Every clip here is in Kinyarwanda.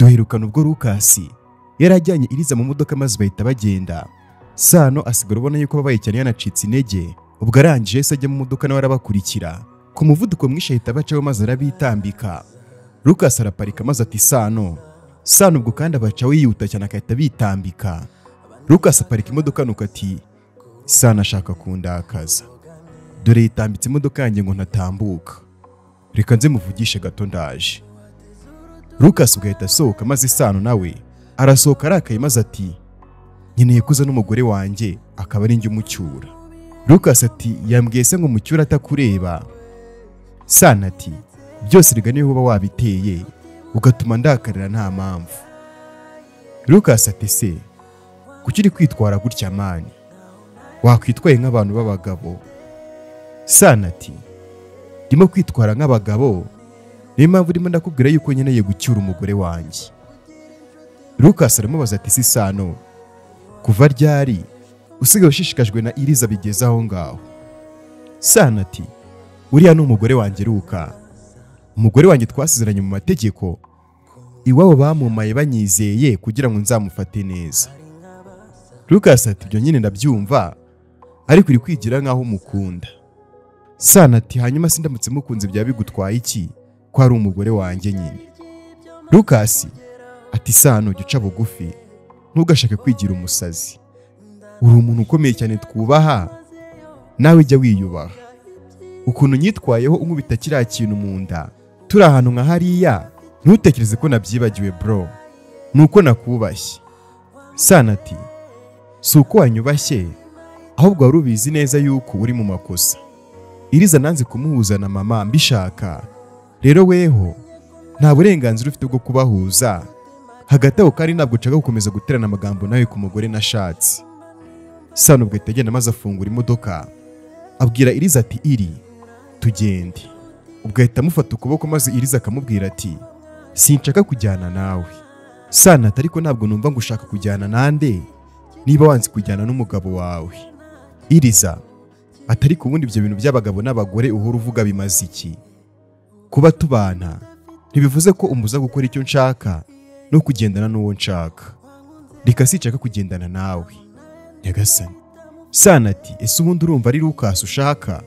duherukana ubwo Lucas yarajyanye Iriza mu modoka maze bahita bagenda. Sano asigara ubona yuko babaye cyane yanacitse intege. Ubwo arangije se ajya mu modoka nawe arabakurikira. Ku muvuduko mwinshi ahita bacaho maze arabitambika. Lucas araparika maze ati Sano ubwo kandi abacaho yihuta cyane akahita bitambika. Lucas aparika imodoka nuko ati Sano ashaka kundakaza. Dore yitambitse imodoka yanjye ngo ntatambuka. Reka nze muvugishe gato ndaje. Lucas ugahita asohoka maze Sano nawe arasohoka arakaye maze ati nkeneye kuza n'umugore wanjye akaba ari njye umucyura. Lucas ati yambwiye se ngo umucyura atakureba. Sano ati byose riga niho uba wabiteye ugatuma ndakarira nta mpamvu. Lucas ati se kuki uri kwitwara gutya mani, wakwitwaye nk'abantu b'abagabo? Sano ati ndimo kwitwara nk'abagabo, niyo mpamvu ndimo ndakubwira yuko nkeneye gucyura umugore wanjye. Lucas aramubaza ati si Sano kuva ryari usigaye ushishikajwe na Iriza bigeze aho ngaho? Sano ati uriya ni umugore wanjye Luka, umugore wanjye twasezeranye mu mategeko, iwabo bamumaye banyizeye kugira ngo nzamufate neza. Lucas ati ibyo nyine ndabyumva ariko uri kwigira nkaho umukunda. Sano ati hanyuma sindamutse mukunze byaba bigutwaye iki ko ari umugore wanjye nyine? Lucas ati Sano jya uca bugufi ntugashake kwigira umusazi, uri umuntu ukomeye cyane twubaha, nawe jya wiyubaha. Ukuntu nyitwayeho unkubita kiriya kintu mu nda turi ahantu nka hariya, ntutekereze ko nabyibagiwe bro, nuko nakubashye. Sano ati si uko wanyubashye ahubwo wari ubizi neza yuko uri mu makosa. Iriza nanze kumuhuza na mama mbishaka, rero weho nta burenganzira ufite bwo kubahuza. Hagati aho kandi ntabwo nshaka gukomeza guterana amagambo nawe ku mugore nashatse. Sano ubwo agenda maze afungura imodoka abwira Iriza ati iri tugende. Ubwo ahita amufata ukuboko maze Iriza akamubwira ati sinshaka kujyana nawe. Sano ati ariko ntabwo numva ngo ushaka kujyana nande niba wanze kujyana n'umugabo wawe. Iriza atari ku bundi ibyo bintu by'abagabo n'abagore uhora uvuga bimaze iki? Kuba tubana ntibivuze ko umuza gukora icyo nshaka no kugendana n'uwo nshaka. Reka sinshaka kugendana nawe nyagasani. Sano ati ese ubundi urumva ari Lucas ushaka?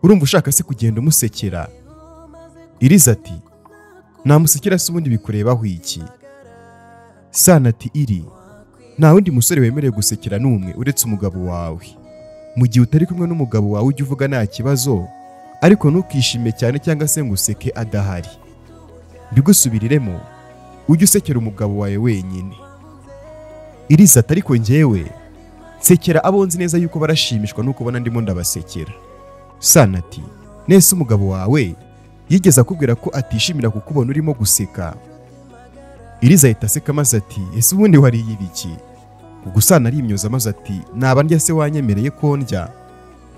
Urumva ushaka se kugenda umusekera? Iriza ati namusekera se ubundi bikurebaho iki? Sano ati iri nta wundi musore wemerewe gusekera n'umwe uretse umugabo wawe. Mu gihe utari kumwe n'umugabo wawe ujye uvuga nta kibazo, ariko ntukishime cyane cyangwa se ngo useke adahari. Mbigusubiriremo ujye usekera umugabo wawe wenyine. Iriza ati ariko njyewe sekera abo nzi neza yuko barashimishwa nuko ubona ndimo ndabasekera. Sano ati nese umugabo wawe yigeze akubwira ko atishimira kukubona urimo guseka? Iriza ahita aseka maze ati ese ubundi wariye ibiki? Ubwo Sano arimyoza maze ati naba ndya se wanyemereye ko ndya,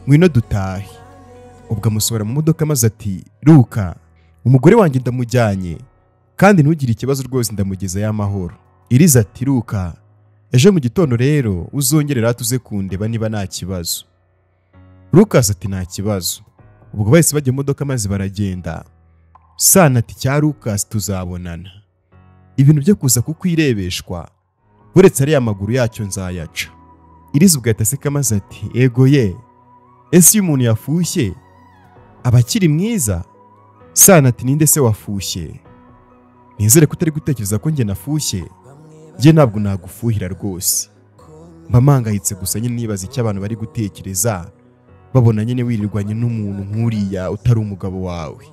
ngwino dutahe. Ubwo amusohora mu modoka maze ati Luka umugore wanjye ndamujyanye kandi ntugire ikibazo rwose ndamugeza y'amahoro. Iriza ati Luka ejo mu gitondo rero uzongerera tuze kundeba niba nta kibazo. Lucas ati nta kibazo. Ubwo bahise bajya mu modoka maze baragenda. Sano ati cya Lucas tuzabonana, ibintu byo kuza kukwirebeshwa buretse ari amaguru yacyo nzayaca. Iriza ubwo ataseka maze ati ego ye, ese iyo umuntu yafushye aba akiri mwiza? Sano ati ninde se wafushye? Nizere ko utari gutekereza ko njye nafushye. Njye ntabwo nagufuhira rwose, mba mpangayitse gusa nyine nibaza icyo abantu bari gutekereza babona nyine wirirwanye n'umuntu nk'uriya utari umugabo wawe.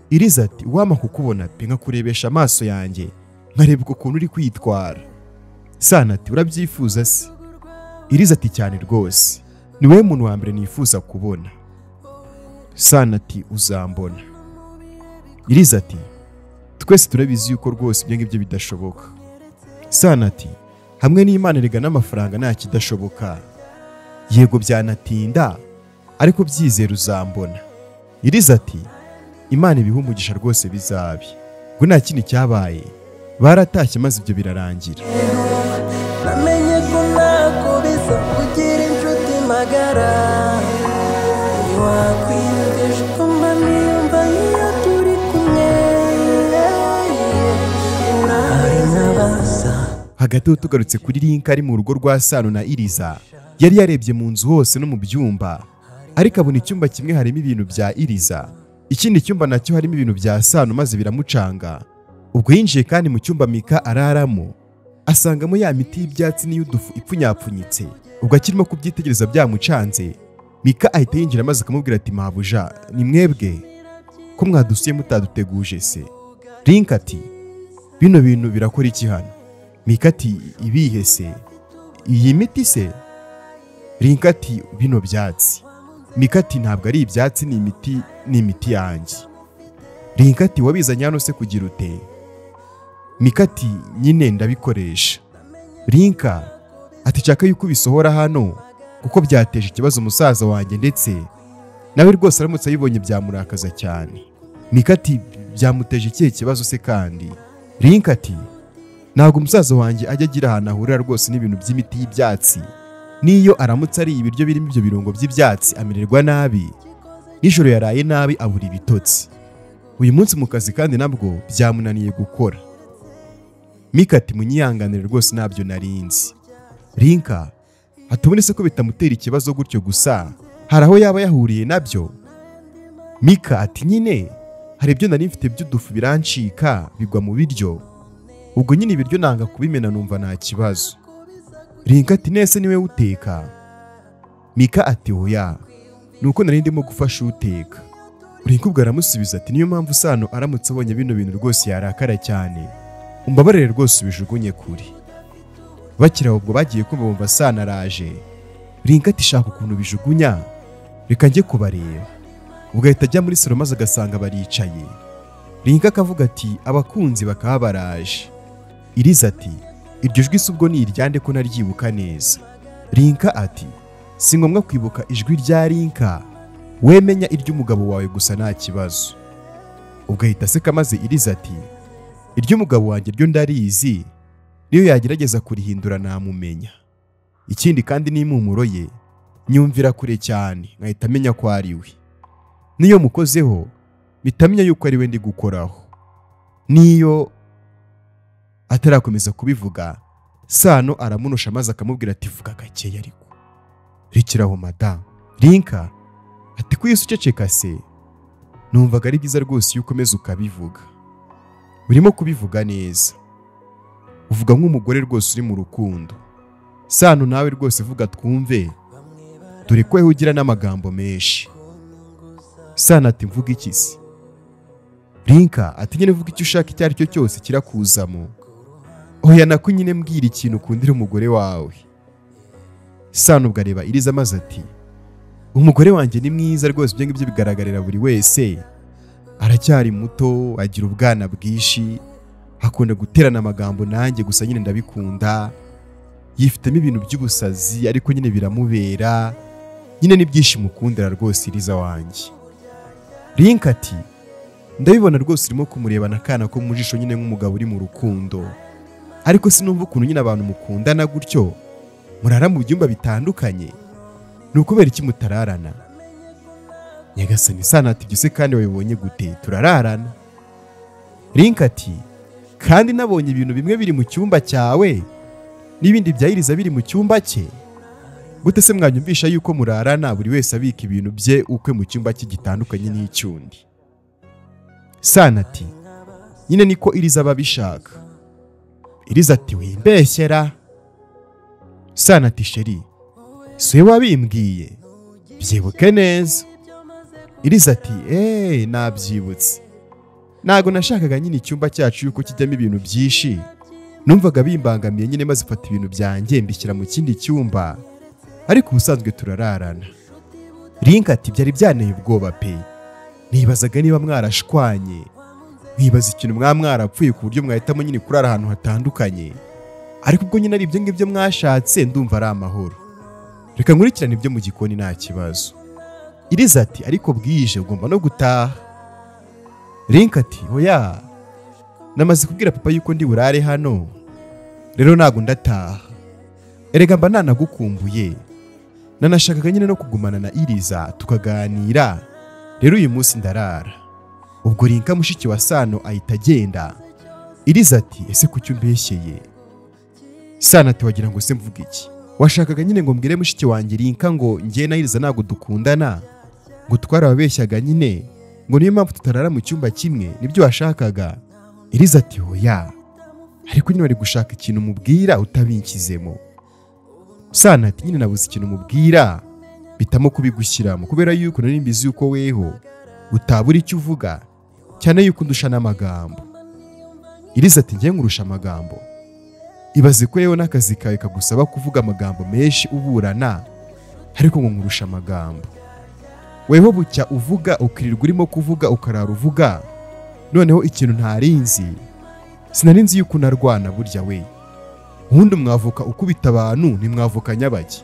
Iriza ati wama kukubona pe nkakurebesha amaso yanjye nkareba ukuntu uri kwitwara. Sano ati urabyifuza se? Iriza ati cyane rwose, ni wowe muntu wa mbere nifuza kubona. Sano ati uzambona. Iriza ati twese turabizi yuko rwose ibyo ngibyo bidashoboka. Sano ati hamwe n'Imana erega n'amafaranga nta kidashoboka. Yego byanatinda ariko byizera uzambona. Iriza ati Imana ibiha umugisha rwose bizabi. Ngo nta kindi cyabaye baratashye maze ibyo birarangira. Namenye ko nakubiza kugira inshuti magara, wakwiyumvisha ko mba niyumva iyo turi kumwe. hagati aho tugarutse kuri Rinka ari mu rugo rwa Sano na Iriza, yari yarebye mu nzu hose no mu byumba, ariko abona icyumba kimwe harimo ibintu bya Iriza, ikindi cyumba nacyo harimo ibintu bya Sano, maze biramucanga. Ubwo yinjiye kandi mu cyumba Mika araramo, asangamo ya miti y'ibyatsi n'iy'udufu ipfunyapfunyitse. Ubwo akirimo kubyitegereza byamucanze, Mika ahita yinjira maze akamubwira ati mabuja, ni mwebwe ko mwadusuye mutaduteguje se? Rinka ati bino bintu birakora iki hano? Mika ati ibihe se? Iyi miti se? Rinka ati bino byatsi. Mika ati ntabwo ari ibyatsi, ni imiti yanjye. Rinka ati wabizanye hano se kugira ute? Mika ati nyine ndabikoresha. Rinka ati nshaka yuko bisohora hano kuko byateje ikibazo umusaza wanjye, ndetse nawe rwose aramutse abibonye byamurakaza cyane. Mika ati byamuteje ikihe kibazo se kandi? Rinka ati ntabwo umusaza wanjye ajya agira ahantu ahurira rwose n'ibintu by'imiti y'ibyatsi. Niyo aramutse ari ibiryo birimo ibyo birungo by'ibyatsi amererwa nabi, nijoro yaraye nabi abura ibitotsi. Uyu munsi mu kazi kandi nabwo byamunaniye gukora. Mika ati munyihanganire rwose ntabyo narinzi. Rinka atubone se ko bitamutera ikibazo gutyo gusa, hari aho yaba yahuriye nabyo? Mika ati nyine hari ibyo nari mfite by'udufu birancika bigwa mu biryo, ubwo nyine ibiryo nanga kubimena numva nta kibazo. Rinka ati nese niwe uteka? Mika ati oya, nuko nari ndimo gufasha uteka. Rinka ubwo aramusubiza ati niyo mpamvu Sano aramutse abonye bino bintu rwose yarakara cyane, umbabarire rwose ubijugunye kuri. Bakira ubwo bagiye kumva bumva Sano araje. Rinka ati shaka ukuntu bijugunya, reka njye kubareba. Ubwo ahita ajya muri salo maze agasanga baricaye. Rinka akavuga ati abakunzi bakaba baraje. Iriza ati iryo jwi se ubwo ni iryande ko naryibuka neza? Rinka ati si ngombwa kwibuka ijwi rya Rinka, wemenya iry'umugabo wawe gusa nta kibazo. Ubwo ahita aseka maze Iriza ati iry'umugabo wanjye ryo ndarizi, niyo yagerageza kurihindura namumenya. Ikindi kandi n'impumuro ye nyumvira kure cyane, nkahita amenya ko ari we. Niyo mukozeho bitamenya yuko ari we ndi gukoraho. Niyo atarakomeza kubivuga, Sano aramunosha maze akamubwira ati vuga gakeya ariko. Rekeraho madamu. Rinka ati kwisi uceceka se? Numvaga ari byiza rwose iyo ukomeza ukabivuga. Urimo kubivuga neza, uvuga nk'umugore rwose uri mu rukundo. Sano nawe rwose vuga twumve, dore ko ugira n'amagambo menshi. Sano ati mvuga iki se? Rinka ati nyine vuga icyo ushaka icyo ari cyo cyose kirakuzamo. Oya nako nyine mbwira ikintu ukundira umugore wawe. Sano ubwo areba Iriza maze ati umugore wanjye ni mwiza rwose, ibyo ngibyo bigaragarira buri wese. Aracyari muto, agira ubwana bwishi, akunda guterana amagambo nanjye gusa nyine ndabikunda. Yifitemo ibintu by'ubusazi ariko nyine biramubera. Nyine n'ibyinshi mukundira rwose Iriza wanjye. Rinka ati ndabibona rwose urimo kumurebana akana ko mu jisho nyine nk'umugabo uri mu rukundo, ariko sinumva ukuntu nyine abantu mukundana gutyo murara mu byumba bitandukanye. Ni ukubera iki mutararana? Nyagasani. Sano ati byose kandi wabibonye gute? Turararana. Rinka ati kandi nabonye ibintu bimwe biri mu cyumba cyawe n'ibindi bya Iriza biri mu cyumba cye. Gute se mwanyumvisha yuko murarana buri wese abika ibintu bye ukwe mu cyumba cye gitandukanye n'icyundi? Sano ati nyine niko Iriza babishaka. Iriza ati wimbeshyera. Sano ati sheri se wabimbwiye byibuke neza. Iriza ati nabyibutse, ntago nashakaga nyine icyumba cyacu yuko kijyamo ibintu byinshi, numvaga bimbangamiye nyine maze mfata ibintu byanjye mbishyira mu kindi cyumba, ariko ubusanzwe turararana. Rinka ati byari byanteye ubwoba pe, nibazaga niba mwarashwanye, nkibaza ikintu mwarapfuye ku buryo mwahitamo nyine kurara ahantu hatandukanye, ariko ubwo nyine ari ibyo ngibyo mwashatse ndumva ari amahoro. Reka nkurikirane ibyo mu gikoni nta kibazo. Iriza ati ariko bwije ugomba no gutaha. Rinka ati oya, namaze kubwira papa yuko ndi burare hano, rero ntago ndataha. Erega mba nanagukumbuye, nanashakaga nyine no kugumana na Iriza tukaganira, rero uyu munsi ndarara. Ubwo Rinka mushiki wa Sano ahita agenda. Iriza ati ese kuki umbeshyeye? Sano ati wagira ngo se mvuga iki? Washakaga nyine ngo mbwire mushiki wanjye Rinka ngo njye na Iriza ntabwo dukundana, ngo twarababeshyaga nyine, ngo niyo mpamvu tutarara mu cyumba kimwe, nibyo washakaga? Iriza ati oya, ariko nyine wari gushaka ikintu mubwira utabinkizemo. Sano ati nyine nabuze ikintu mubwira bitamo kubigushyiramo, kubera yuko nari mbizi yuko weho utabura icyo uvuga, cyane yuko ndusha n'amagambo. Iriza ati njye nkurusha amagambo? Ibaze ko yewe n'akazi kawe kagusaba kuvuga amagambo menshi uburana, ariko ngo nkurusha amagambo. Weho bucya uvuga ukirirwa urimo kuvuga ukarara uvuga, noneho ikintu ntarinzi, sinarinzi yuko unarwana burya we. Ubundi mwavuka ukubita abantu ntimwavuka nyabaki.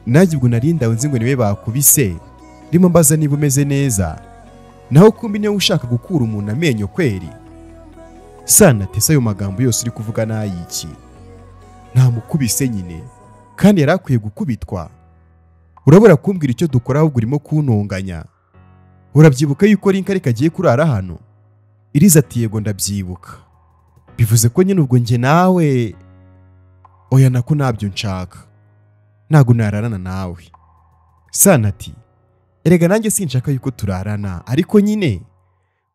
Nanjye ubwo narindawe nzi ngo niwe bakubise, ndimo mbaza niba umeze neza, naho kumbi niyo ushaka gukura umuntu amenyo kweri. Sano ati ayo magambo yose uri kuvuga n'ayiki? Nta mukubise nyine, kandi yari akwiye gukubitwa. Urabura kumbwira icyo dukora ahubwo urimo kuntonganya. Urabyibuka yuko Rinka ariko agiye kurara hano? Iriza ati yego ndabyibuka. Bivuze ko nyine ubwo njye nawe oya nako nabyo nshaka, ntago nararana nawe. Sano ati erega nanjye sinshaka yuko turarana, ariko nyine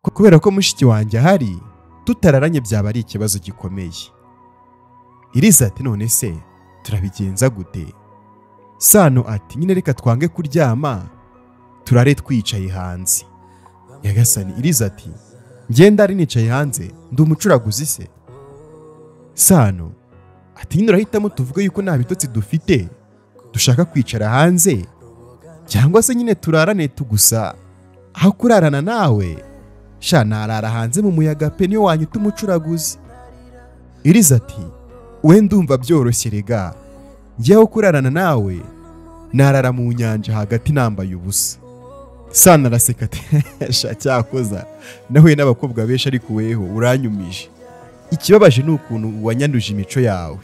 kubera ko mushiki wanjye ahari tutararanye byaba ari ikibazo gikomeye. Iriza ati none se turabigenza gute? Sano ati nyine reka twange kuryama turare twicaye hanze. Yagasani. Iriza ati ngenda ari nicaye hanze ndi umucuraguzi se? Sano ati nyine urahitamo tuvuge yuko nta bitotsi dufite dushaka kwicara hanze, cyangwa se nyine turarane tugusa aho kurarana nawe? Sha narara hanze mu muyaga pe niyo wanyita umucuraguzi. Iriza ati we ndumva byoroshye rega, njyeho kurarana nawe narara mu nyanja hagati nambaye ubusa. Sano araseka ati sha cyakoza nahuye n'abakobwa benshi ariko weho uranyumije. Ikibabaje ni ukuntu wanyanduje imico yawe.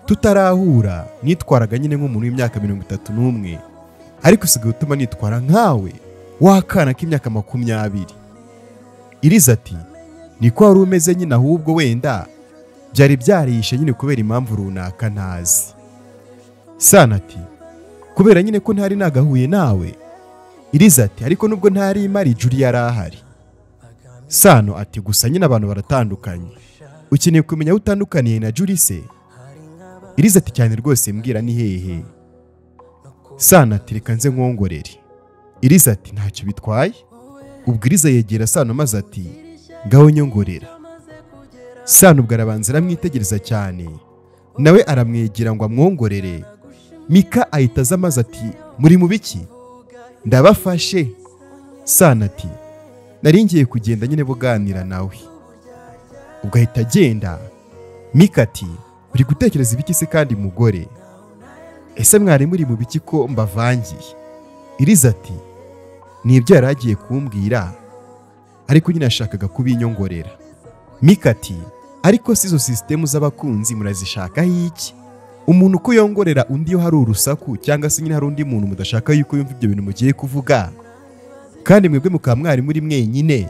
Tutarahura nitwaraga nyine nk'umuntu w'imyaka 31, ariko usigaye utuma nitwara nkawe wakana k'imyaka 20. Iriza ati niko wari umeze nyine, ahubwo wenda byari byarishe nyine kubera impamvu runaka ntazi. Sano ati kubera nyine ko ntari nagahuye nawe? Iriza ati ariko nubwo ntari imari Juri yari ahari. Sano ati gusa nyine abantu baratandukanye, ukeneye kumenya aho utandukaniye na Juri se? Iriza ati cyane rwose mbwira ni hehe. Sano ati reka nze nkongorere. Iriza ati ntacyo bitwaye. Ubwo Iriza yegera Sano maze ati ngaho nyongorera. Sano ubwo arabanza aramwitegereza cyane, nawe aramwegera ngo amwongorere. Mika ahita aza maze ati muri mu biki? Ndabafashe. Sano ati nari ngiye kugenda nyine buganira nawe. Ubwo ahita agenda. Mika ati uri gutekereza ibiki se kandi mugore? Ese mwari muri mu biki ko mbavangiye? Iriza ati nibyo yari agiye kumbwira, ariko nyine ashakaga kubinyongorera. Mika ati ariko si izo sisitemu z'abakunzi murazishakaho iki? Umuntu uko yongorera undi yo hari urusaku, cyangwa se nyine hari undi muntu mudashaka yuko yumva ibyo bintu mugiye kuvuga, kandi mwebwe mukaba mwari muri mwenyine,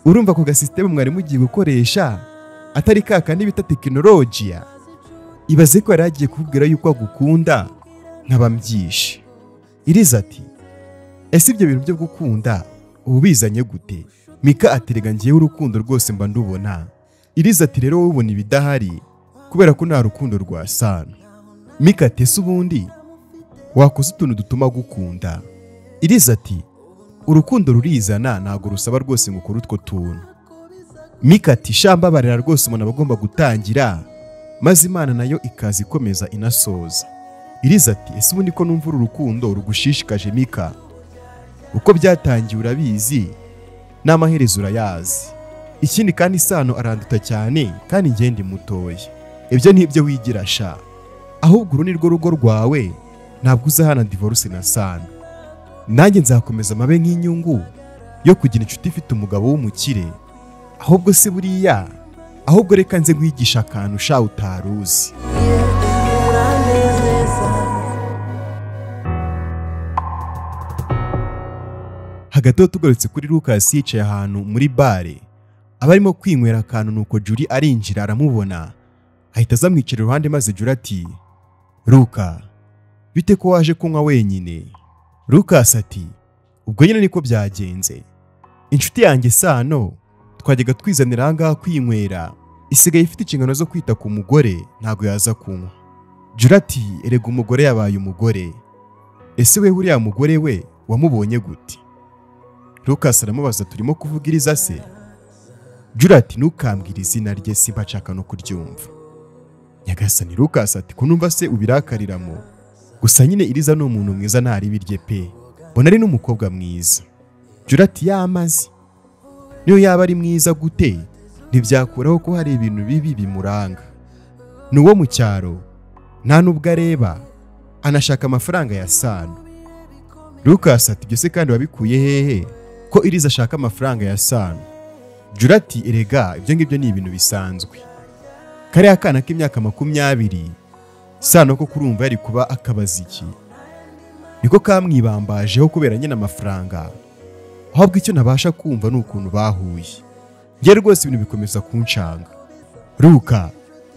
urumva ko gasisitemu mwari mugiye gukoresha atari kakandi bita tekinolojiya? Ibaze ko yari agiye kubwira yuko agukunda nkaba mbyishe. Iriza ati ese ibyo bintu byo gukunda ubu bizanye gute? Mika ati rega ngiye urukundo rwose mba ndubona. Iriza ati rero wowe ubona ibidahari kubera ko nta rukundo rwa Sano. Mika ati ese ubundi wakoze utuntu dutuma gukunda? Iriza ati urukundo rurizana, ntago rusaba rwose ngo ukore utwo tuntu. Mika ati shamba barera rwose umuntu abagomba gutangira, maze Imana nayo ikaza ikomeza inasoza. Iriza ati ese ubundi ko numva uru rukundo rugushishikaje Mika, uko byatangiye urabizi n'amaherezo urayazi. Ikindi kandi Sano aranduta cyane kandi ngende mutoya. Ibyo ntibyo wigira sha, ahubwo uru ni rwo rugo rwawe, ntabwo uzahana divorce na Sano. Nanjye nzakomeza amabe nk'inyungu yo kugira inshuti ifite umugabo w'umukire. Ahubwo se buriya, ahubwo reka nze nkwigisha akantu sha utaruzi. Hagati aho tugarutse kuri Lucas yicaye ahantu muri bare abarimo kwinywera akantu, nuko Juri arinjira aramubona ahita azamwicira iruhande maze Jura ati Luka bite ko waje kunywa wenyine? Lucas ati ubwo nyine niko byagenze, inshuti yanjye Sano twajyaga twizanira ahangaha kwinywera, isigaye ifite inshingano zo kwita ku mugore ntago yaza kunywa. Jura ati erega umugore yabaye umugore, ese we uriya mugore we wamubonye gute? Lucas aramubaza turimo kuvugiriza se? Jura ati ntukambwire izina rye simba nshaka no kuryumva. Nyagasani Lucas ati kunumva se ubirakariramo, gusa nyine Iriza ni umuntu mwiza ntari birye pe, mbona ari n'umukobwa mwiza. Jura ati yamazi niyo yaba ari mwiza gute ntibyakuraho ko hari ibintu bibi bimuranga. Ni uwo mu cyaro, nta nubwo areba, anashaka amafaranga ya Sano. Lucas ati byose kandi wabikuye hehe ko Iriza ashaka amafaranga ya Sano? Jura ati erega ibyo ngibyo ni ibintu bisanzwe, kariya kana k'imyaka 20 Sano ko kurumva yari kuba akabaza iki, niko kamwibambajeho kubera nyine amafaranga. Ahubwo icyo nabasha kumva ni ukuntu bahuye. Ngiye rwose ibintu bikomeza kunshanga. Luka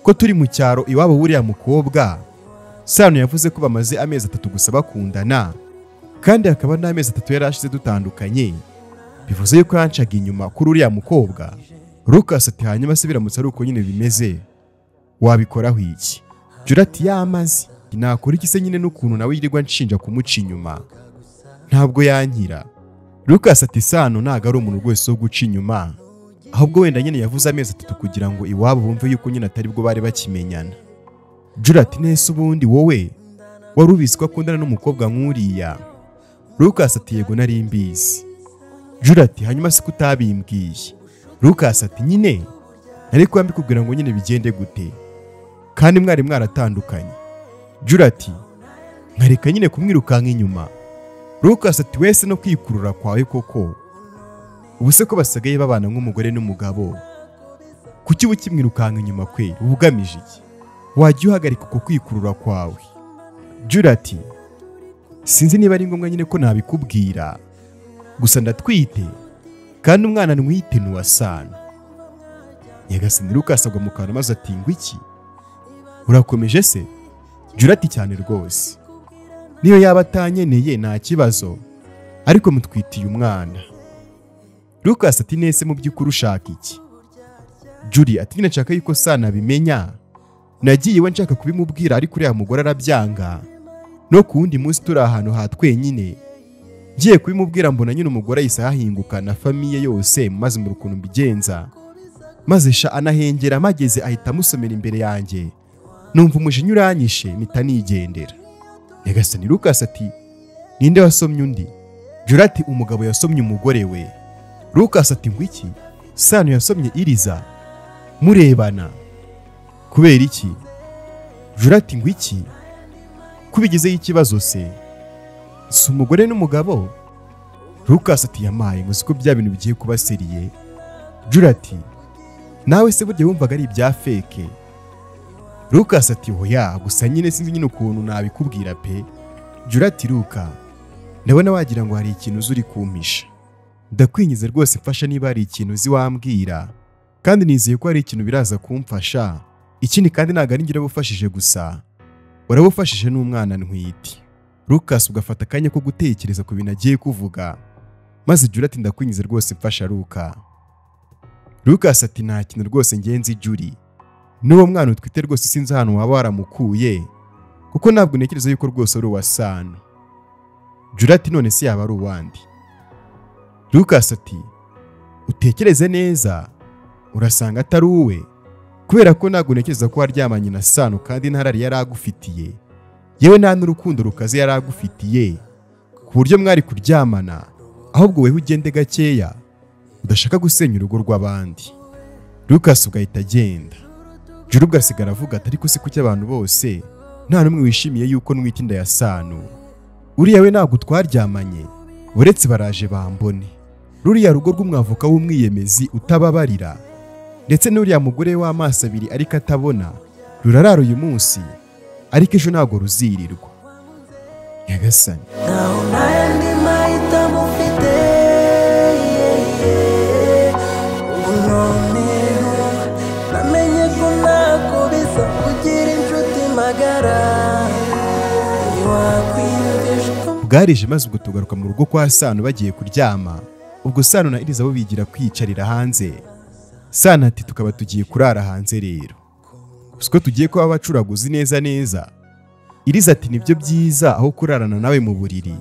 ko turi mu cyaro iwabo wuriya mukobwa, Sano yavuze ko bamaze amezi 3 gusa bakundana, kandi akaba n'amezi 3 yarashize dutandukanye, bivuze yuko yancaga inyuma kuri uriya mukobwa. Lucas ati hanyuma se biramutse ari uko nyine bimeze wabikoraho iki? Jura ati yamazi nakora iki se nyine n'ukuntu nawe yirirwa nshinja kumuca inyuma ntabwo yankira. Lucas ati Sano ntago ari umuntu rwose wo guca inyuma, ahubwo wenda nyine yavuze amezi 3 kugira ngo iwabo bumve yuko nyine atari bwo bari bakimenyana. Jura ati nese ubundi wowe wari ubizi ko akundana n'umukobwa nk'uriya? Lucas ati yego nari mbizi. Jura ati hanyuma se kutabimbwiye? Lucas ati nyine ariko yambikubwira ngo nyine bigende gute kandi mwari mwaratandukanye. Jura ati nkareka nyine kumwirukanka inyuma. Lucas ati wese no kwikurura kwawe koko, ubuse ko basagaye babana nk'umugore n'umugabo, kuki ukimwirukanka inyuma kwe ubugamije iki? Wajya uhagarika uko kwikurura kwawe? Jura ati sinzi niba ari ngombwa nyine ko nabikubwira, gusa ndatwite kandi umwana ntwite ni wa Sano. Nyagasani Lucas agwa mu kantu maze ati ngwiki urakomeje se? Jura ati cyane rwose, niyo yaba atanyeneye nta kibazo, ariko mutwitiye umwana. Lucas ati nese mu by'ukuri ushaka iki? Juri ati nyine nshaka yuko Sano abimenya, nagiye we nshaka kubimubwira ariko uriya mugore arabyanga, no ku wundi munsi turi ahantu hatwenyine ngiye kubimubwira mbona nyine umugore yisa yahinguka na famiye yose maze mu rukundo mbigenza, maze sha anahengera mageze ahita amusomera imbere yanjye, numva umujinya uranyishe mpita nigendera. Nyagasani Lucas ati ninde wasomye undi? Jura ati umugabo yasomye umugore we. Lucas ati ngwiki Sano yasomye Iriza murebana kubera iki? Jura ati ngwiki kubigizeho ikibazo se? Si umugore n'umugabo? Lucas ati yamaye muzi ko bya bintu bigiye kuba seriye. Jura ati nawe se burya wumvaga ari ibya fake? Lucas ati hoya gusa nyine sinzi nyine ukuntu nabikubwira pe. Jura ati Luka ndabona wagira ngo hari ikintu uzuri kumpisha, ndakwinyize rwose mfasha niba hari ikintu uzi wambwira, kandi nizeye ko hari ikintu biraza kumfasha. Ikindi kandi ntago ari ngira bufashije gusa, warabufashije n'umwana ntwite. Lucas ugafata akanya ko gutekereza ku bintu agiye kuvuga, maze Jura ati ndakwinyize rwose mfasha Luka. Lucas ati nta kintu rwose ngenzi Juri, n'uwo mwana utwite rwose sinzi ahantu waba waramukuye, kuko ntabwo ntekereza yuko rwose ari uwa Sano. Jura ati none se yaba ari uwandi? Lucas ati utekereze neza urasanga atari uwe, kubera ko ntabwo ntekereza ko waryamanye na Sano kandi ntarari yari agufitiye, yewe nta n'urukundo rukaze yari agufitiye ku buryo mwari kuryamana, ahubwo wewe ugende gakeya udashaka gusenya urugo rw'abandi. Lucas ugahita agenda. Jura ugasigara avuga ati ariko se kuki abantu bose nta n'umwe wishimiye yuko nwita inda ya Sano? Uriya we ntabwo twaryamanye, buretse baraje bambone. Ruriya rugo rw'umwavoka w'umwiyemezi utababarira, ndetse n'uriya mugore w'amaso abiri ariko atabona, rurarara uyu munsi ariko ejo ntabwo ruzirirwa. Nyagasani naho nayandi mahitamo ufite, ubu noneho namenye ko ntako bisa magara ntiwakwiyumvisha uko bwarije maze ubwo tugaruka mu rugo kwa Sano bagiye kuryama. Ubwo Sano na Iriza bo bigira kwiyicarira hanze. Sano ati tukaba tugiye kurara hanze rero. Usko tugiye kuba abacuraguzi neza. Iriza ati nibyo byiza aho kurarana nawe mu buriri.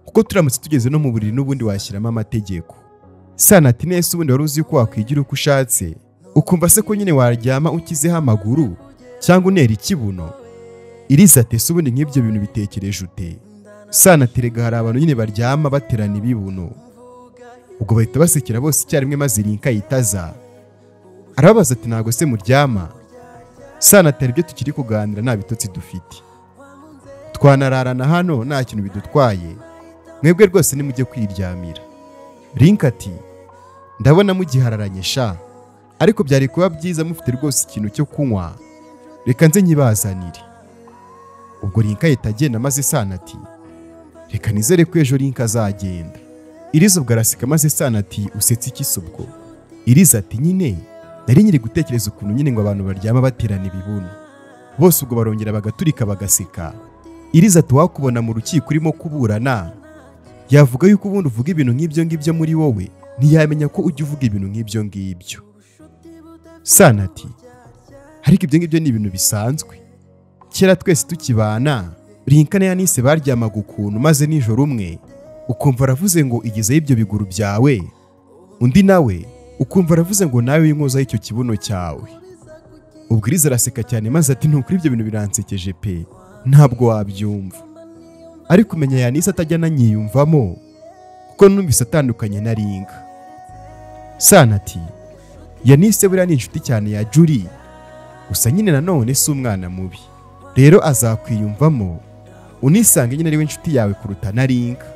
Kuko turamutse tugeze no mu buriri n'ubundi washyiramo amategeko. Sano ati nese ubundi wari uzi ko wakwigira uko ushatse. Ukumva se ko nyine waryama ukizeho amaguru cyangwa unera ikibuno. Iriza ati se ubundi nk'ibyo bintu bitekereje ute? Sano ati rega hari abantu nyine baryama baterana ibibuno. Ubwo bahita basekera bose icyarimwe maze Rinka yitaza. Arababaza ati ntago se muryama? Sano ati ibyo tukiri kuganira nta bitotsi dufite. Twanararana hano nta kintu bidutwaye. Mwebwe rwose nimujye kwiryamira. Rinka ati ndabona mugihararanye sha. Ariko byari kuba byiza mufite rwose ikintu cyo kunywa. Reka nze nyibazanire. Ubwo Rinka yitagenda maze Sano ati reka nizere ko ejo Rinka azagenda. Iriza ubwo araseka maze Sano ati usetse iki se ubwo? Iriza ati nyine nari nyiri gutekereza ukuntu nyine ngo abantu baryama baterana ibibuno. Bose ubwo barongera bagaturika bagaseka. Iriza ati wakubona mu rukiko urimo kuburana yavuga yuko ubundi uvuga ibintu nk'ibyo ngibyo muri wowe ntiyamenya ko ujya uvuga ibintu nk'ibyo ngibyo. Sano ati ariko ibyo ngibyo ni ibintu bisanzwe. Kera twese tukibana Rinka na Yanise baryamaga ukuntu maze nijoro umwe ukumva aravuze ngo igezeho ibyo biguru byawe, undi nawe ukumva aravuze ngo nawe winkozaho icyo kibuno cyawe. Ubwo Iriza araseka cyane maze ati ntukuri ibyo bintu biransekeje pe, ntabwo wabyumva. Ariko umenya Yanise atajya ananyiyumvamo kuko numvise atandukanye na Rinka. Sano ati Yanise buriya ni inshuti cyane ya Juri, gusa nyine nanone si umwana mubi, rero azakwiyumvamo unisange nyine ari we inshuti yawe kuruta na Rinka.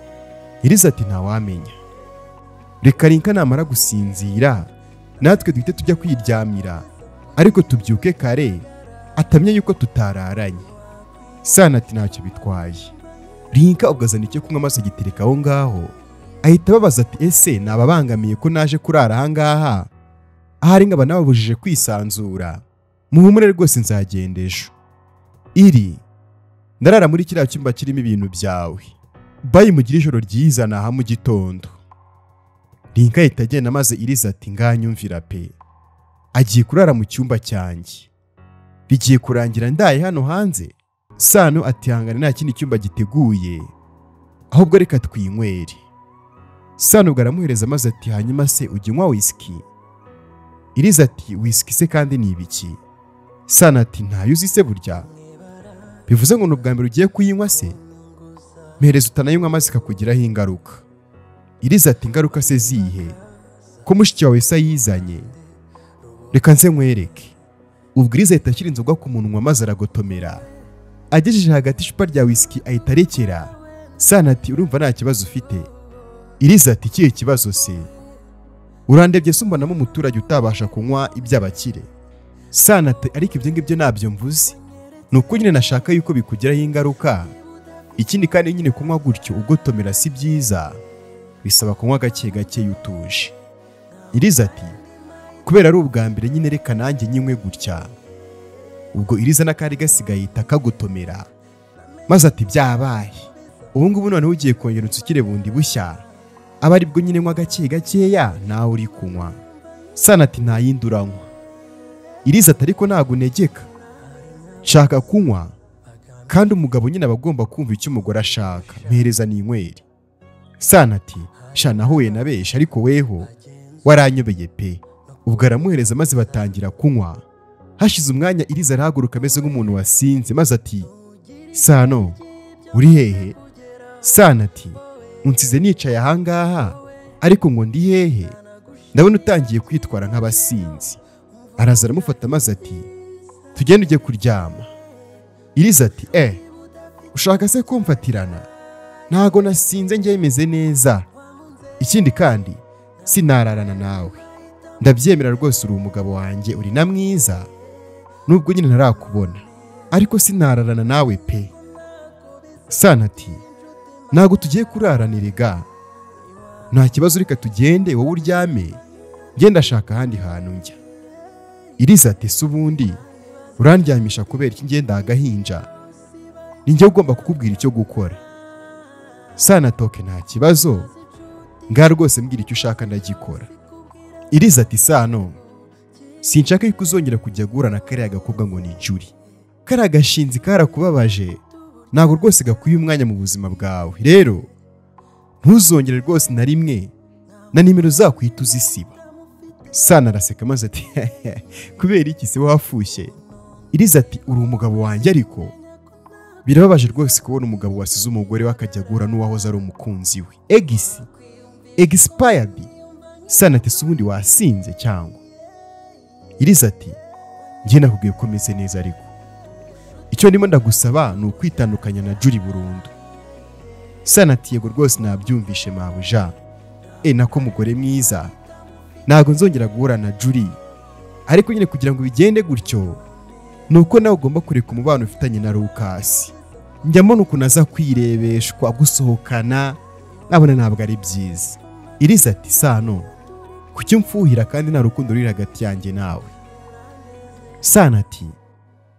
Iriza ati ntawamenya. Reka Rinka namara gusinzira natwe duhite tujya kwiryamira, ariko tubyuke kare atamye yuko tutararanye. Sano ati ntacyo bitwaye. Rinka ubwo azana icyo kunywa maze agitereka aho ngaho. Ahita ababaza ati ese nababangamiye ko naje kurara aha ngaha? Ahari nkaba nababujije kwisanzura. Muhumure rwose nzagenda ejo. Iri ndarara muri kiriya cyumba kirimo ibintu byawe. Bayi mugire ijoro ryiza naha mu gitondo. Rinka ahita agenda maze Iriza ati nganyumvira pe. Agiye kurara mu cyumba cyanjye. Bigiye kurangira ndaye hano hanze. Sano ati hangane nta kindi cyumba giteguye, ahubwo reka twinywere. Sano ubwo aramuhereza maze ati hanyuma se ujya unywa whisky? Iriza ati whisky se kandi ni ibiki? Sano ati ntayo uzi se burya? Bivuze ngo n'ubwa mbere ugiye kuyinywa se? Mpereza utanayinywa maze ikakugiraho ingaruka. Iriza ati ingaruka se zihe? Ko mushiki wawe se yizanye? Reka nze nkwereke. Ubwo Iriza ahita ashyira inzoga ku munwa maze aragotomera. Agejeje hagati icupa rya whisky ahita arekera. Sano ati urumva nta kibazo ufite? Iriza ati ikihe kibazo se? Urandebye se umbonamo umuturage utabasha kunywa iby'abakire? Sano ati ariko ibyo ngibyo ntabyo mvuze. Nuko nyine nashaka yuko bikugiraho ingaruka. Ikindi kandi nyine kunywa gutyo ugotomera si byiza. Bisaba kunywa gake gake yutuje. Iriza ati kubera ari ubwa mbere nyine reka nanjye nyinywe gutya. Ubwo Iriza n'akari gasigaye yita kagotomera. Maze ati byabaye. Ubu ngubu none ugiye kongera unsukire bundi bushya. Aba aribwo nyine nywa gake gakeya nawe uri kunywa. Sano ati nta yindi uranywa. Iriza ati ariko ntago negeka. Nshaka kunywa. Kandi umugabo nyine aba agomba kumva icyo umugore ashaka. Mpereza n'inyweri. Sano ati sha nahuye na benshi ariko weho waranyobeye pe. Ubwo aramuhereza maze batangira kunywa. Hashize umwanya Iriza arahaguruka ameze nk'umuntu wasinze maze ati Sano uri hehe? Sano ati unsize nicaye aha ngaha ariko ngo ndi hehe? Ndabona utangiye kwitwara nk'abasinzi. Araza aramufata maze ati tugende ujye kuryama. Iriza ati ushaka se kumfatirana? Ntago nasinze njye meze neza. Ikindi kandi sinararana nawe. Ndabyemera rwose uri umugabo wanjye uri na mwiza. Nubwo nyine ntarakubona ariko sinararana nawe pe. Sano ati ntago tugiye kuraranirega. Nta kibazo reka tugende wowe uryame. Ngenda ashaka ahandi hantu njya. Iriza ati se ubundi urandyamisha kubera iki ngenda agahinja, ninjye ugomba kukubwira icyo gukora. Sana Toke nta kibazo, ngaha rwose mbwira icyo ushaka ndagikora. Iriza ati Sano, sinshaka yuko uzongera kujya guhura na kariya gakobwa ngo ni Juri. Kariya gashinzi karakubabaje, ntabwo rwose gakwiye umwanya mu buzima bwawe. Rero ntuzongere rwose na rimwe na nimero zakwita uzisiba. Sana araseka maze ati kubera iki se wafushye? Iriza ati uri umugabo wanjye, ariko birababaje rwose kubona umugabo wasize umugore we akajya guhura n'uwahoze ari umukunzi we. Expired. Sana ati ubundi wasinze cyangwa? Iriza ati njye nakubwiye ko meze neza, ariko icyo ndimo ndagusaba ni ukwitandukanya na Juri burundu. Sana ati yego rwose nabyumvishe mabuja, nako mugore mwiza, ntabwo nzongera guhura na Juri, ariko nyine kugira ngo bigende gutyo nuko nawe ugomba kureka umubano ufitanye na Lucas. Njya mbona ukuntu aza kwirebeshwa gusohokana, nabona ntabwo ari byiza. Iriza ati Sano, kuki mfuhira kandi nta rukundo ruri hagati yanjye nawe? Sana ati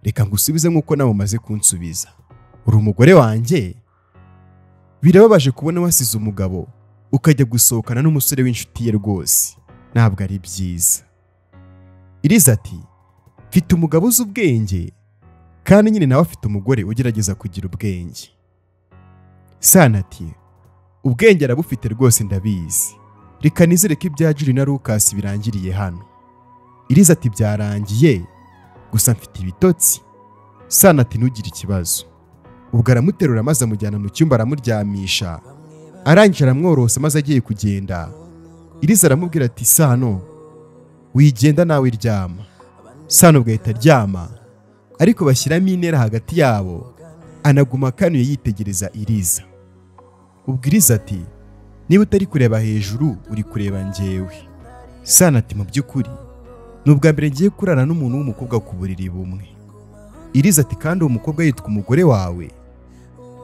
reka ngusubize nk'uko nawe umaze kunsubiza, uri umugore wanjye. Birababaje kubona wasize umugabo ukajya gusohokana n'umusore w'inshuti ye, rwose ntabwo ari byiza. Iriza ati mfite umugabo uzi ubwenge, kandi nyine nawe afite umugore ugerageza kugira ubwenge. Sana ati ubwenge arabufite rwose ndabizi, reka nizere ko ibya Juri na Lucas birangiriye hano. Iriza ati byarangiye, gusa mfite ibitotsi. Sana ati ntugire ikibazo. Ubwo aramuterura maze amujyana mu cyumba aramuryamisha, arangije aramworosa maze agiye kugenda. Iriza aramubwira ati Sano, wigenda nawe ryama. Sano ubwo ahita aryama, ariko bashyiramo intera hagati yabo, anaguma akanuye yitegereza Iriza. Ubwo Iriza ati niba utari kureba hejuru uri kureba njyewe. Sana ati mu by'ukuri ni ubwa mbere ngiye kurana n'umuntu w'umukobwa ku buriri bumwe. Iriza ati kandi uwo mukobwa yitwa umugore wawe?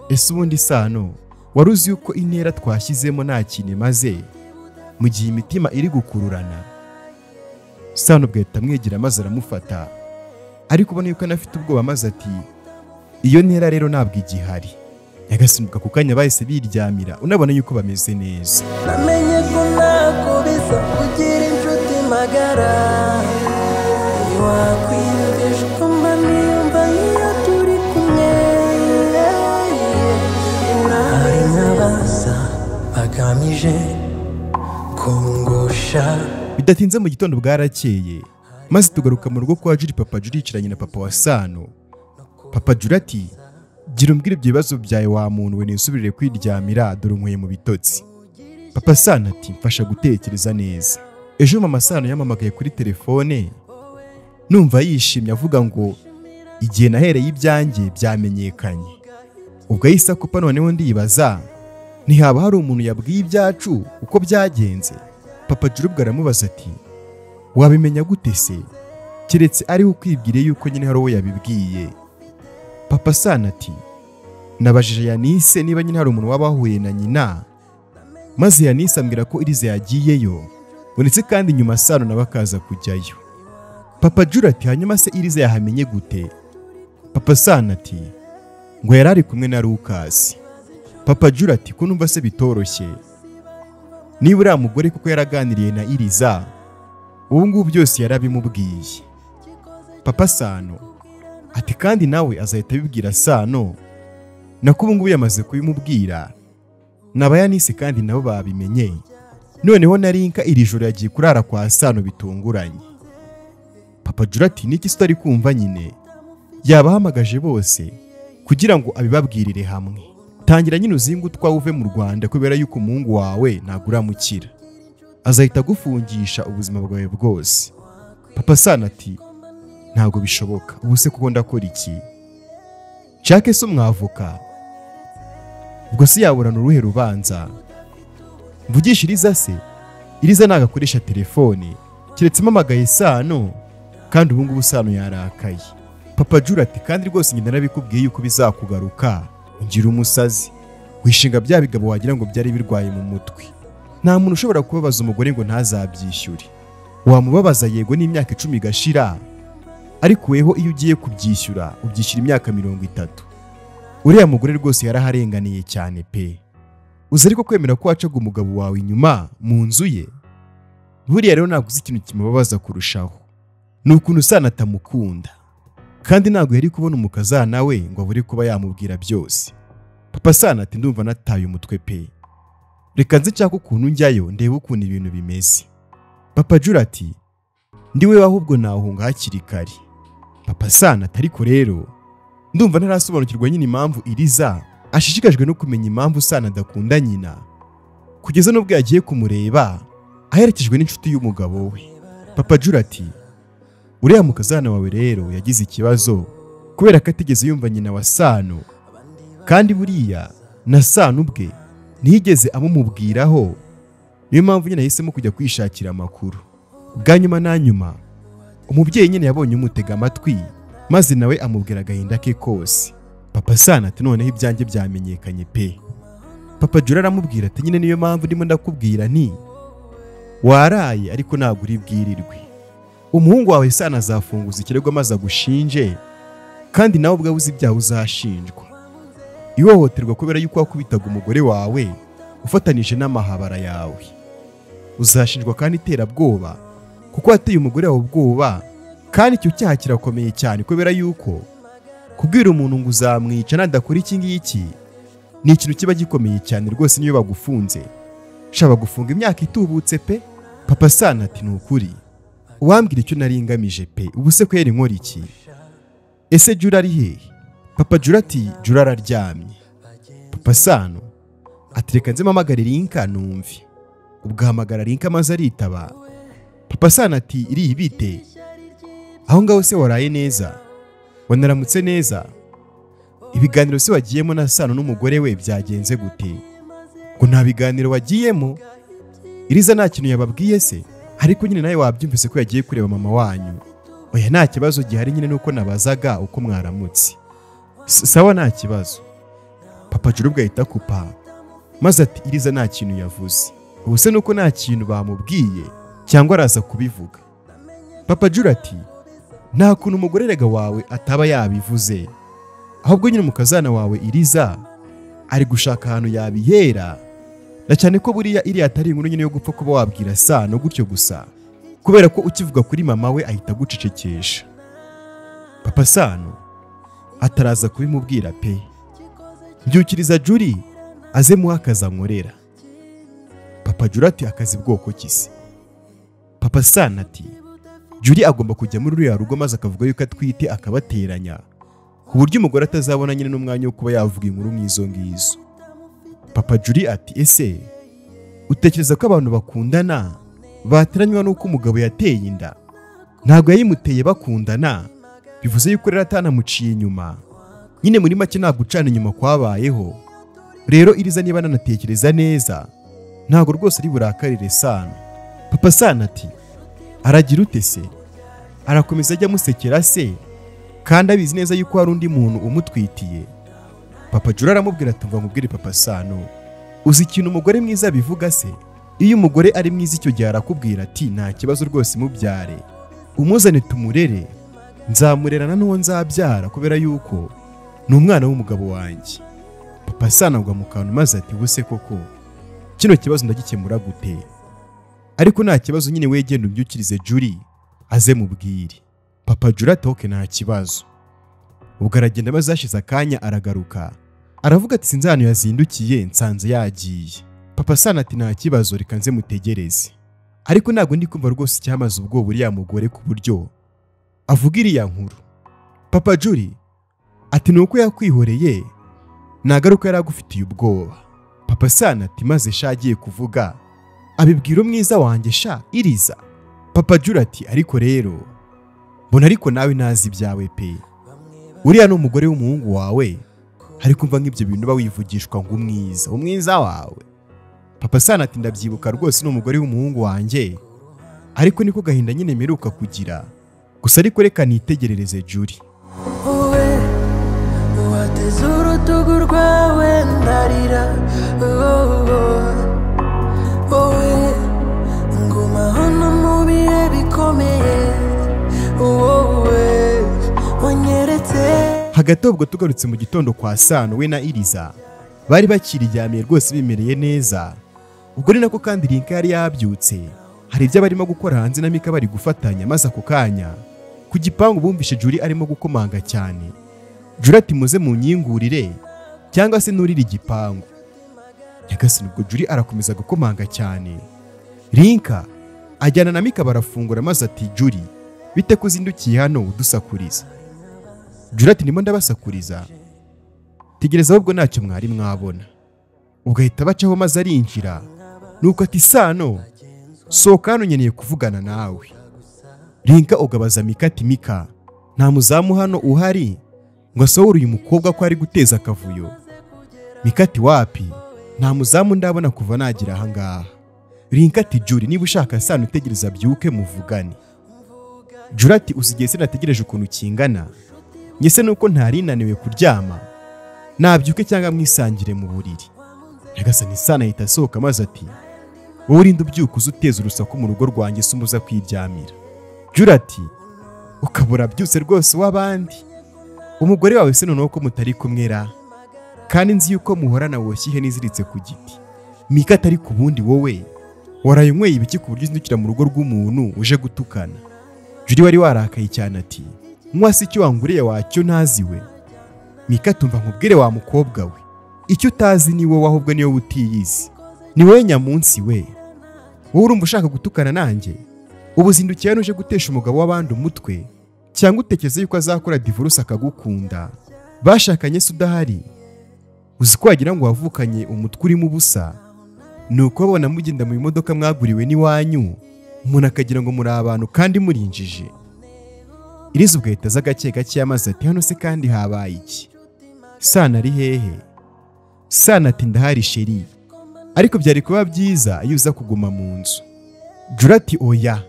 Ese ubundi Sano wari uzi yuko intera twashyizemo nta kintu imaze mu gihe imitima iri gukururana? Sano ubwo ahita amwegera maze aramufata, ariko ubona yuko anafite ubwoba maze ati iyo ntera rero ntabwo igihari. Yagasimbuka ku kanya bahise biryamira, unabona yuko bameze neza. namenye ko ntako bisa kugira inshuti magara, wakwiyumvisha ukumva niyumva iyo turi kumwe. Hari n'abaza bagamije kungusha. Bidatinze mu gitondo bwarakeye, maze tugaruka mu rugo kwa Juri. Papa Juri yicaranye na papa wa Sano. Papa Juri ati gira umbwire ibyo bibazo byawe wa muntu we, nisubirire kwiryamira dore unkuye mu bitotsi. Papa Sano ati mfasha gutekereza neza. Ejo mama Sano yamamagaye kuri telefone, numva yishimye avuga ngo igihe nahereye ibyanjye byamenyekanye. Ubwo yahise akupa, noneho ndibaza ntihaba hari umuntu yabwiye ibyacu uko byagenze. Papa Juri ubwo aramubaza ati wabimenya gute se, keretse ari ukwibwire yuko nyine hari uwo yabibwiye? Papa Sano ati nabajije Yanise niba nyine hari umuntu wabahuye na nyina, maze Yanise ambwira ko Iriza yagiyeyo, ndetse kandi nyuma Sano nawe akaza kujyayo. Papa Juri ati hanyuma se Iriza yahamenye gute? Papa Sano ati ngo yari ari kumwe na Lucas. Papa Juri ati ko numva se bitoroshye, niba uriya mugore kuko yaraganiriye na Iriza, ubu ngubu byose yarabimubwiye. Papa Sano ati kandi nawe azahita abibwira Sano, nako ubu ngubu yamaze kubimubwira naba Yanise kandi nabo babimenye. Noneho narinka iri joro yagiye kurara kwa Sano bitunguranye. Papa Juri ati niki utari kumva nyine, yabahamagaje bose kugira ngo abibabwirire hamwe. Tangira nyine uzingutwa uve mu Rwanda kubera yuko umuhungu wawe ntabwo uramukira, azahita agufungisha ubuzima bwawe bwose. Papa Sano ati ntabwo bishoboka, ubu se kuko ndakora iki? Nshake se umwavoka? Ubwo se yaburana uruhe rubanza? Mvugisha Iriza se? Iriza nagakoresha telefone keretse mpamagaye Sano, kandi ubu ngubu Sano yarakaye. Papa Juri ati kandi rwose njye narabikubwiye yuko bizakugaruka, ungira umusazi, wishinga bya bigabo wagira ngo byari birwaye mu mutwe. Nta muntu ushobora kubabaza umugore ngo ntazabyishyure. Wamubabaza yego n'imyaka 10 igashira, ariko weho iyo ugiye kubyishyura ubyishyura imyaka 30. Uriya mugore rwose yaraharenganiye cyane pe. Uzi ariko kwemera ko wacaga umugabo wawe inyuma mu nzu ye? Buriya rero ntabwo uzi ikintu kimubabaza kurushaho, ni ukuntu Sano atamukunda, kandi ntabwo yari kubona umukazana we ngo abure kuba yamubwira byose. Papa Sano ati ndumva nataye umutwe pe, reka nzi nshaka ukuntu njyayo ndebe ukuntu ibintu bimeze. Papa Jura ati ndiwe ahubwo nahunga hakiri kare. Papa Sano ati ariko rero ndumva ntarasobanukirwa nyine impamvu Iriza ashishikajwe no kumenya impamvu Sano adakunda nyina, kugeza n'ubwo yagiye kumureba aherekejwe n'inshuti y'umugabo we. Papa Jura ati uriya mukazana wawe rero yagize ikibazo kubera ko atigeze yumva nyina wa Sano, kandi buriya na Sano ubwe ntiyigeze amumubwiraho, niyo mpamvu nyine yahisemo kujya kwishakira amakuru. Bwa nyuma na nyuma umubyeyi nyine yabonye umutega amatwi, maze nawe amubwira agahinda ke kose. Papa Sano ati noneho ibyanjye byamenyekanye pe. Papa Jura aramubwira ati nyine niyo mpamvu ndimo ndakubwira nti waraye ariko ntabwo uri bwirirwe. Umuhungu wawe Sano azafunguza ikirego maze agushinje, kandi nawe ubwawe uzi ibyaha uzashinjwa. Ihohoterwa kubera yuko wakubitaga umugore wawe ufatanije n'amahabara yawe. Uzashinjwa kandi iterabwoba kuko wateye umugore wawe ubwoba, kandi icyo cyaha kirakomeye cyane kubera yuko kubwira umuntu ngo uzamwica nadakora iki ngiki ni ikintu kiba gikomeye cyane rwose. Niyo bagufunze shaba gufunga imyaka itubutse pe. Papa Sano ati ni ukuri uwambwira icyo nari ngamije pe, ubu se kweri nkora iki? Ese Jura ari hehe? Papa Jura ati Jura araryamye. Papa Sano ati reka nze mpamagare Rinka numve. Ubwo ahamagara Rinka maze aritaba. Papa Sano ati iri bite? Aho ngaho se waraye neza? Wanaramutse neza? Ibiganiro se wagiyemo na Sano n'umugore we byagenze gute? Ngo nta biganiro wagiyemo? Iriza nta kintu yababwiye se? Ariko nyine nawe wabyumvise ko yagiye kureba mama wanyu. Oya nta kibazo gihari, nyine nuko nabazaga uko mwaramutse. Sawa nta kibazo. Papa Jura ubwo ahita kupa, maze ati Iriza nta kintu yavuze. Ubu se nuko nta kintu bamubwiye cyangwa araza kubivuga? Papa Jura ati nta kuntu umugore rega wawe ataba yabivuze, ahubwo nyine umukazana wawe Iriza ari gushaka ahantu yabihera, na cyane ko buriya iri atari inkuru nyine yo gupfa kuba wabwira Sano gutyo gusa, kubera ko ukivuga kuri mama we ahita gucecekesha. Papa Sano ataraza kubimubwira pe. Mbyukiriza Juri aze muha akazi ankorera. Papa Jura ati akazi bwoko kisi? Papa Sano ati Juri agomba kujya muri ruriya rugo maze akavuga yuko atwite akabateranya, ku buryo umugore atazabona nyine n'umwanya wo kuba yavuga inkuru nk'izo ngizo. Papa Juri ati ese utekereza ko abantu bakundana bateranywa n'uko umugabo yateye inda? Ntabwo yayimuteye bakundana, bivuze yuko rero atanamuciye inyuma. Nyine muri make ntabwo ucana inyuma kwabayeho. Rero Iriza niba nanatekereza neza ntabwo rwose ari burakarire Sano. Papa Sano ati aragira ute se? Arakomeza ajya amusekera se kandi abizi neza yuko hari undi muntu umutwitiye? Papa Jura aramubwira ati mva nkubwire Papa Sano, uzi ikintu umugore mwiza bivuga se? Iyo umugore ari mwiza icyo gihe arakubwira ati nta kibazo rwose mubyare, umuzane tumurere, nzamurerana n'uwo nzabyara kubera yuko ni umwana w'umugabo wanjye. Papa Sano agwa mu kantu maze ati buse koko kino kibazo ndagikemura gute? Ariko nta kibazo nyine wegenda ubyukirize Juri aze mubwire. Papa Jura atoke nta kibazo. Ubwo aragenda maze ashize akanya aragaruka, aravuga ati sinzi ahantu yazindukiye nsanze yagiye. Papa Sano ati nta kibazo reka nze mutegereze. Ariko ntabwo ndi kumva rwose icyamaze ubwo buriya mugore ku buryo avuga iriya nkuru. Papa Juri ati nuko yakwihoreye, nagaruka yaragufitiye ubwoba. Papa Sano ati maze sha agiye kuvuga abibwira umwiza wanjye sha Iriza. Papa Jura ati ariko rero mbona ariko nawe nazi ibyawe pe, uriya ni umugore w'umuhungu wawe, hari kumva nk'ibyo bintu bawivugishwa ngo umwiza wawe. Papa Sano ati ndabyibuka rwose ni umugore w'umuhungu wanjye, ariko niko gahinda nyine meruka kugira, gusa ariko reka nitegerereze Juri. wateze urutugu rwawe ndarira, wowe nguma hano mu bihe bikomeye, wowe hagati ubwo tugarutse mu gitondo kwa Sano we na Iriza bari bakiryamiye rwose bimereye neza. Ubwo ni nako kandi Rinka yari yabyutse, hari ibyo barimo gukora hanze na Mika bari gufatanya, maze ako kanya ku gipangu bumvishe Juri arimo gukomanga cyane. Juri ati muze mu nyingurire cyangwa se nurira igipangu. Nyagasani ubwo Juri arakomeza gukomanga cyane. Rinka ajyana na Mika barafungura maze ati Juri bite kuzindukiye hano udusakuriza? Juri ati ndimo ndabasakuriza. Tegereza ahubwo ntacyo mwari mwabona. Ubwo ahita bacaho maze arinjira. Nuko ati Sano sohoka hano nkeneye kuvugana nawe. Rinka ugabaza Mika ati Mika nta muzamu hano uhari ngo asohore uyu mukobwa ko ari guteza akavuyo? Mika ati wapi, nta muzamu ndabona kuva nagira aha ngaha. Rinka ati Juri niba ushaka Sano utegereza byuke muvugane. Juri ati usigiye se nategereje ukuntu kingana, nyese nuko ntari naniwe kuryama, nabyuke cyangwa mwisangire mu buriri. Nyagasani Sano ahita asohoka maze ati wowe urinde ubyuka uza uteza urusaku mu rugo rwanjye se umuza kwiryamira. Juri ati ukabura byose rwose w'abandi, umugore wawe se noneho ko mutari kumwera kandi nzi yuko muhorana woshye ihene iziritse ku giti. Mika atari ku bundi wowe waraye unyweye ibiki ku buryo uzindukira mu rugo rw'umuntu uje gutukana? Juri wari warakaye cyane ati mwasi icyo wanguriye wacyo ntaziwe. Mika tumva nkubwire wa mukobwa we, icyo utazi ni wowe ahubwo niyo utiyizi, ni wowe nyamunsi we. Wowe urumva ushaka gutukana nanjye? Ubuzindukiye hano uje gutesha umugabo w'abandi umutwe cyangwa utekereza yuko azakora divorce akagukunda? Bashakanye se udahari? Uzi ko wagira ngo wavukanye umutwe urimo ubusa? Nuko babona mugenda mu imodoka mwaguriwe n'iwanyu umuntu akagira ngo muri abantu kandi murinjije. Iriza ubwahita aza gake gake amaze ati hano se kandi habaye iki? Sano ari hehe? Sano ati ndahari sheri, ariko byari kuba byiza iyo uza kuguma mu nzu. Juri ati oya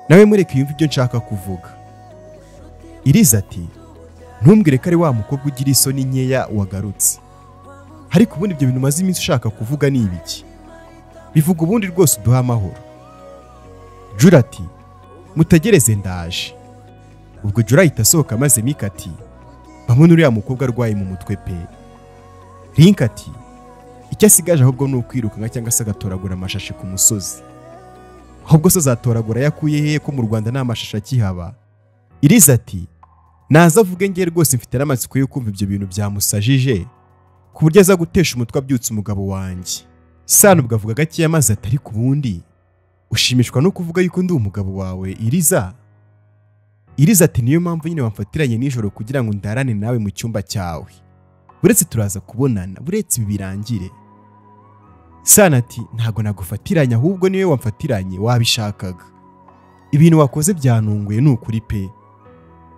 nawe mureke yumve ibyo nshaka kuvuga. Iriza ati ntumbwire ko ari wa mukobwa ugira isoni nkeya wagarutse, ariko ubundi ibyo bintu umaze iminsi ushaka kuvuga ni ibiki? Bivuga ubundi rwose uduha amahoro. Juri ati mutegereze ndaje. Ubwo Juri ahita asohoka maze Mika ati bamwe uriya mukobwa arwaye mu mutwe pe. Rinka ati icyo asigaje ahubwo ni ukwirukanka cyangwa se agatoragura amashashi ku musozi. Ahubwo se azatoragura yakuye hehe ko mu Rwanda nta mashashi akihaba? Iriza ati naza avuge ngiye rwose mfite n'amatsiko yo kumva ibyo bintu byamusajije ku buryo aza gutesha umutwe abyutse umugabo wanjye. Sano ubwo avuga gake maze ati ariko ubundi ushimishwa no kuvuga yuko ndi umugabo wawe Iriza? Iriza ati niyo mpamvu nyine wamfatiranye nijoro kugira ngo ndarane nawe mu cyumba cyawe, buretse turaza kubonana buretse ibi birangire. Sano ati ntago nagufatiranye ahubwo niwe wamfatiranye wabishakaga. Ibintu wakoze byanunguye ni ukuri pe,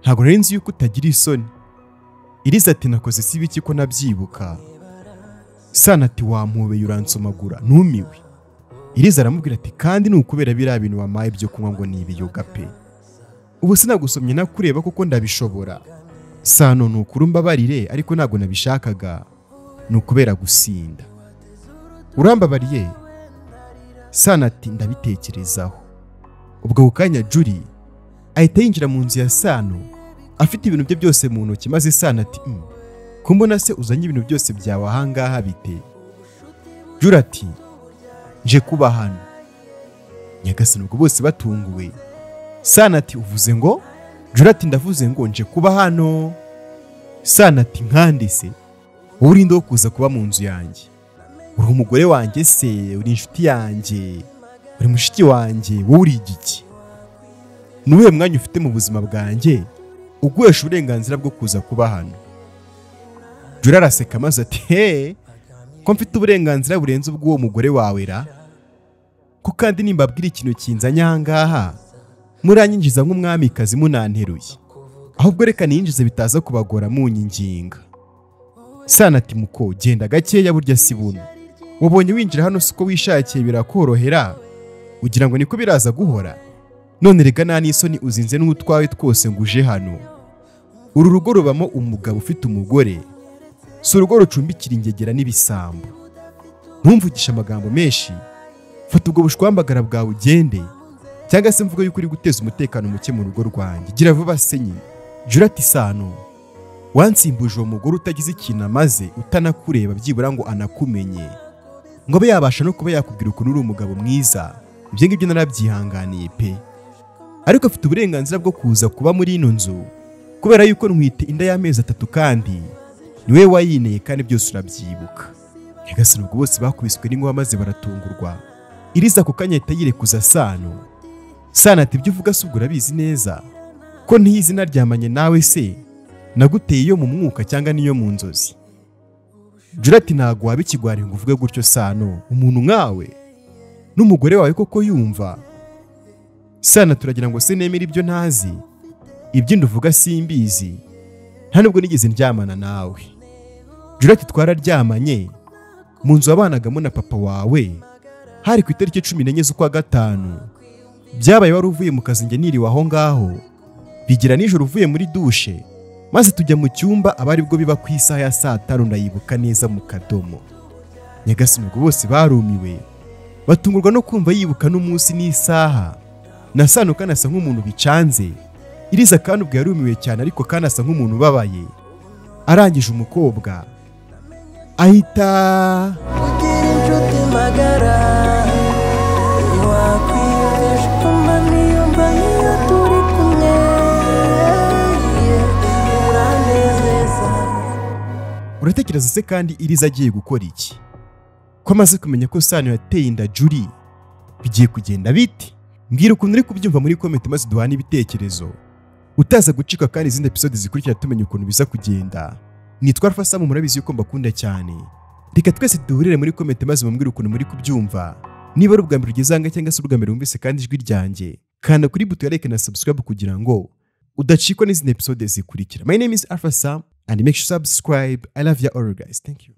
ntago nari nzi yuko utagira isoni. Iriza ati nakoze si biki ko nabyibuka. Sano ati wampubeye uransomagura numiwe. Iriza aramubwira ati kandi ni ukubera biriya bintu wamaye byo kunywa ngo ni ibiyoga pe, ubu sinagusomye nakureba kuko ndabishobora. Sano ni ukuri umbabarire ariko ntago nabishakaga, ni ukubera gusinda. Urambabariye? Sano ati ndabitekerezaho. Ubwo kanya Juri ahita yinjira mu nzu ya Sano afite ibintu bye byose mu ntoki, maze Sano ati kumbona se uzanye ibintu byose byawe ahangaha bite? Juri ati nje kuba hano. Nyagasani ubwo bose batunguwe. Sano ati uvuze ngo? Juri ati ndavuze ngo nje kuba hano. Sano ati nkandi se wowe urinde wo kuza kuba mu nzu yanjye? Uri umugore wanjye se? Uri inshuti yanjye? Uri mushiki wanjye? Wowe uri igiki? Nuwe mwanya ufite mu buzima bwanjye uguhesha uburenganzira bwo kuza kuba hano? Juri araseka maze ati he, ko mfite uburenganzira burenze ubw'uwo mugore wawe ra? Ko kandi nimbabwira ikintu kinzanye ahangaha muranyinjiza nk'umwamikazi munanteruye, ahubwo reka niyinjize bitaza kubagora munyinginga. Sano ati muko genda gakeya burya si buno, wabonye winjira hano siko wishakiye birakorohera ugira ngo niko biraza guhora? None rega nta n'isoni uzinze n'utwawe twose ngo uje hano. Uru rugo rubamo umugabo ufite umugore, si urugo rucumbikira ingegera n'ibisambo. Ntumvugisha amagambo menshi, fata ubwo bushwambagara bwawe ugende, cyangwa se mvuga yuko uri guteza umutekano muke mu rugo rwanjye. Gira vuba se nyine. Juri ati Sano wansimbuje uwo mugore utagize ikintu amaze utanakureba byibura ngo anakumenye ngo abe yabasha no kuba yakubwira ukuntu uri umugabo mwiza. Ibyo ngibyo narabyihanganiye pe, ariko afite uburenganzira bwo kuza kuba muri ino nzu kubera yuko ntwite inda y'amezi 3 kandi niwe wayineye kandi byose urabyibuka. Nyagasani ubwo bose bakubiswe n'inkuba maze baratungurwa. Iriza ku kanya ahita yirekuza Sano. Sano ati ibyo uvuga se ubwo urabizi neza ko ntiyizi naryamanye nawe se naguteye iyo mu mwuka cyangwa niyo mu nzozi? Jura ati ntago wabikigwari ngo uvuge gutyo Sano, umuntu nkawe n'umugore wawe koko yumva. Sano turagira ngo se nemera ibyo ntazi, ibyo nduvuga simbizi, nta nubwo nigeze ndyamana nawe. Jura ati twararyamanye mu nzu wabanagamo na papa wawe, hari ku itariki 14 z'ukwa gatanu. Byabaye wari uvuye mu kazi njye niriwe aho ngaho, bigira nijoro uvuye muri dushe, maze tujya mu cyumba abari bwo biba ku isaha ya 5 ndayibuka neza mu kadomo. Nyagasani ubwo bose barumiwe batungurwa no kumva yibuka n'umunsi n'isaha. Na Sano kanasa nk'umuntu bicanze. Iriza kandi ubwo yarumiwe cyane ariko kanasa nk'umuntu ubabaye. Arangije umukobwa ahita ugira inshuti magara wakwiyumvisha ukumva niyumva niyo turi kumwe uranezeza. uratekereza se kandi Iriza agiye gukora iki ko amaze kumenya ko Sano yateye inda Juri? Bigiye kugenda biti? Mbwira ukuntu uri kubyumva muri comment maze duhana ibitekerezo. Utaza gucika kandi izindi episode zikurikira tumenya ukuntu biza kugenda. Nitwa Alpha Sam, murabizi yuko mbakunda cyane. Reka twese duhurire muri comment maze mumbwire ukuntu muri kubyumva. Niba ari ubwa mbere ugezanga cyangwa se ubwa mbere wumvise kandi ijwi ryanjye, kanda kuri buto ya like na subscribe kugira ngo udacikwa n'izindi episode zikurikira. My name is Alpha Sam and make sure to subscribe. I love you all guys. Thank you.